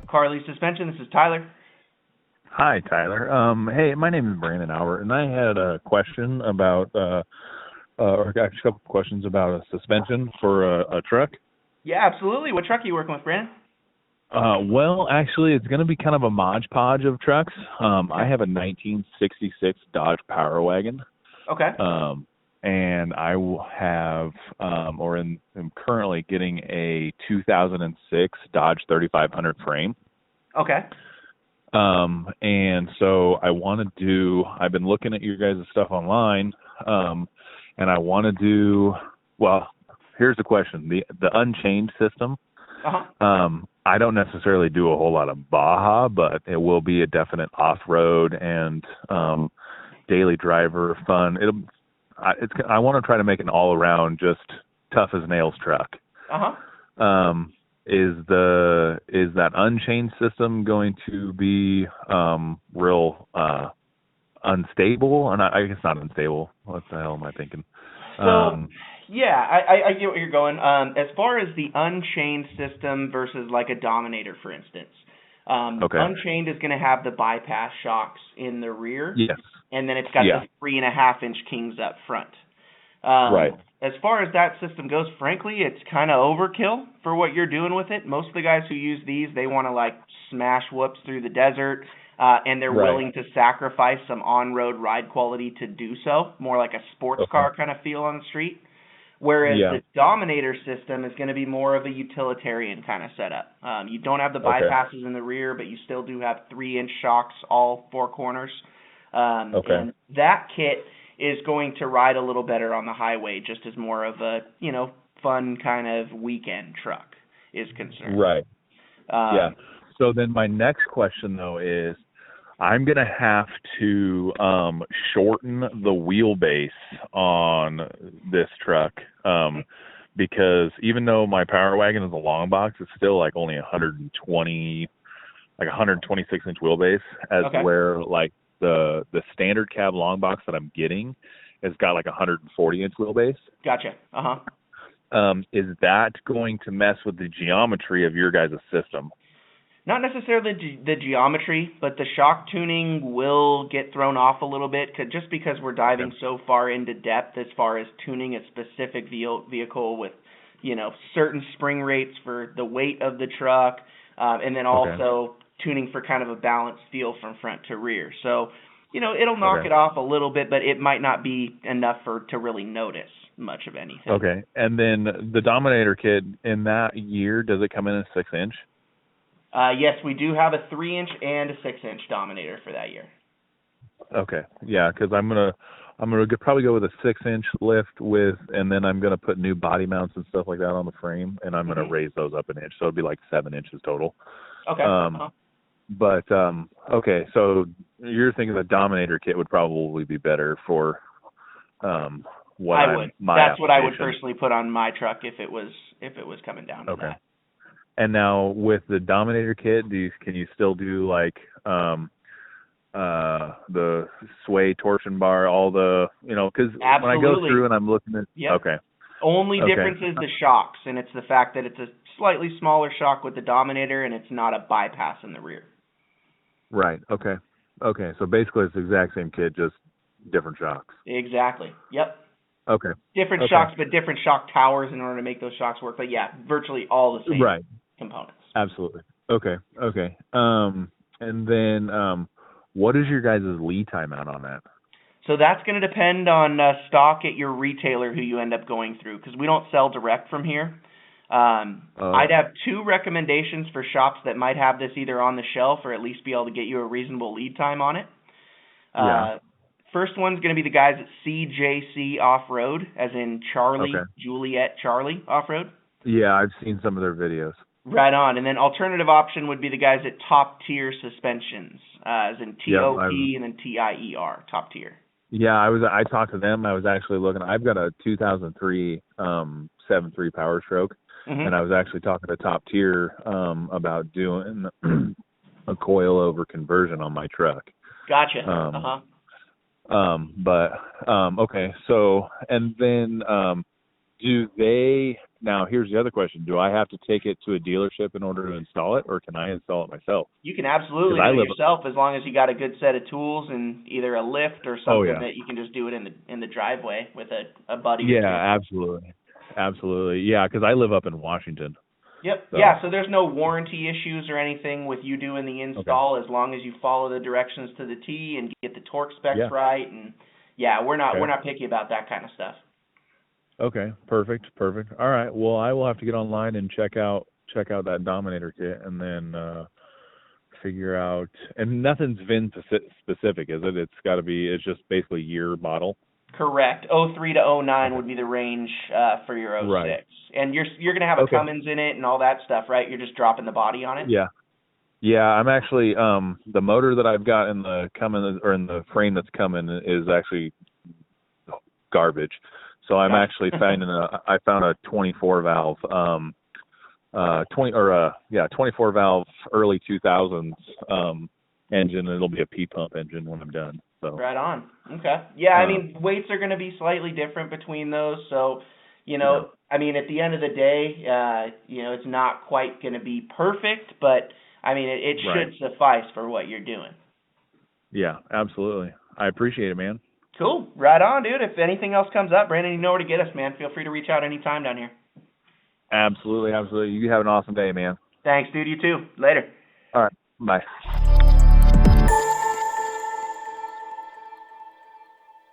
Carly Suspension, this is Tyler. Hi, Tyler. Hey, my name is Brandon Albert, and I had a question about, or actually a couple of questions about a suspension for a truck. Yeah, absolutely. What truck are you working with, Brandon? Well, actually, it's going to be kind of a Mod Podge of trucks. I have a 1966 Dodge Power Wagon. Okay. And I will have, am currently getting a 2006 Dodge 3500 frame. Okay. And so I've been looking at your guys' stuff online, and I want to do, well, here's the question. The Unchained system, I don't necessarily do a whole lot of Baja, but it will be a definite off-road and daily driver fun. I want to try to make an all-around, just tough as nails truck. Is that Unchained system going to be real unstable? And I guess not unstable. What the hell am I thinking? So, yeah, I get what you're going. As far as the Unchained system versus like a Dominator, for instance, Unchained is going to have the bypass shocks in the rear. Yes. And then it's got the 3.5-inch Kings up front. Right. As far as that system goes, frankly, it's kind of overkill for what you're doing with it. Most of the guys who use these, they want to like smash whoops through the desert, and they're willing to sacrifice some on-road ride quality to do so, more like a sports car kind of feel on the street. Whereas the Dominator system is going to be more of a utilitarian kind of setup. You don't have the bypasses in the rear, but you still do have 3-inch shocks all four corners. And that kit is going to ride a little better on the highway, just as more of a, fun kind of weekend truck is concerned. Right. So then my next question, though, is I'm going to have to shorten the wheelbase on this truck because even though my Power Wagon is a long box, it's still like only 126-inch wheelbase, where like the standard cab long box that I'm getting has got like 140-inch wheelbase. Gotcha. Is that going to mess with the geometry of your guys' system? Not necessarily the geometry, but the shock tuning will get thrown off a little bit just because we're diving so far into depth as far as tuning a specific vehicle with, certain spring rates for the weight of the truck, and then also tuning for kind of a balanced feel from front to rear. So, it'll knock it off a little bit, but it might not be enough to really notice much of anything. Okay. And then the Dominator kit, in that year, does it come in a 6-inch? Yes, we do have a 3-inch and a 6-inch Dominator for that year. Okay. Yeah, because I'm gonna probably go with a 6-inch lift and then I'm gonna put new body mounts and stuff like that on the frame, and I'm gonna raise those up an inch, so it'll be like 7 inches total. Okay. But okay, so you're thinking the Dominator kit would probably be better for what I would. That's what I would personally put on my truck if it was coming down to that. And now with the Dominator kit, can you still do like the sway torsion bar, all the because when I go through and I'm looking at only difference is the shocks, and it's the fact that it's a slightly smaller shock with the Dominator, and it's not a bypass in the rear. Right. Okay. So basically, it's the exact same kit, just different shocks. Exactly. Yep. Okay. Different shocks, but different shock towers in order to make those shocks work. But yeah, virtually all the same components. Absolutely. Okay. And then what is your guys' lead time out on that? So that's going to depend on stock at your retailer who you end up going through, because we don't sell direct from here. I'd have 2 recommendations for shops that might have this either on the shelf or at least be able to get you a reasonable lead time on it. First one's going to be the guys at CJC Off-Road, as in Charlie, Juliet, Charlie Off-Road. Yeah, I've seen some of their videos. Right on. And then alternative option would be the guys at Top Tier Suspensions, as in TOP and then TIER, Top Tier. Yeah, I talked to them. I was actually looking. I've got a 2003 7.3 Power Stroke, and I was actually talking to Top Tier about doing a coil-over conversion on my truck. Gotcha. Okay. So, and then do they Now, here's the other question. Do I have to take it to a dealership in order to install it, or can I install it myself? You can absolutely do it yourself as long as you got a good set of tools and either a lift or something that you can just do it in the driveway with a buddy. Yeah, absolutely. Yeah, because I live up in Washington. Yep. So. Yeah, so there's no warranty issues or anything with you doing the install as long as you follow the directions to the T and get the torque specs right. And we're not picky about that kind of stuff. Okay, perfect. All right. Well, I will have to get online and check out that Dominator kit, and then figure out. And nothing's VIN specific, is it? It's just basically year model. Correct. 03 to 09 would be the range for your 06. Right. And you're going to have a Cummins in it and all that stuff, right? You're just dropping the body on it? Yeah, I'm actually the motor that I've got in the Cummins, or in the frame that's coming, is actually garbage. So I'm actually I found a 24 valve 24 valve early 2000s engine, and it'll be a P pump engine when I'm done. So right on. Okay. Yeah, I mean, weights are going to be slightly different between those, so I mean, at the end of the day, it's not quite going to be perfect, but I mean, it should suffice for what you're doing. Yeah, absolutely. I appreciate it, man. Cool. Right on, dude. If anything else comes up, Brandon, you know where to get us, man. Feel free to reach out anytime down here. Absolutely. You have an awesome day, man. Thanks, dude. You too. Later. All right. Bye.